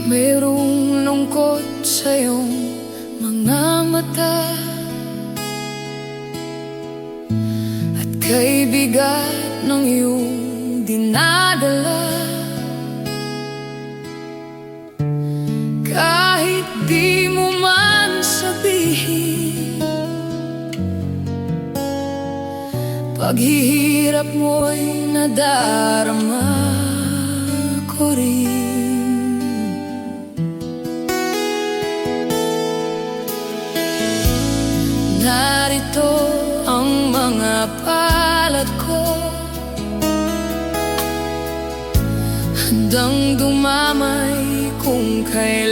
Mayroong lungkot sa iyong mga mata, at kay bigat ng iyong dinadala. Kahit di mo man sabihin, paghihirap mo'y nadarama ko rin. Narito ang mga palad ko, handang dumamay kung kailan.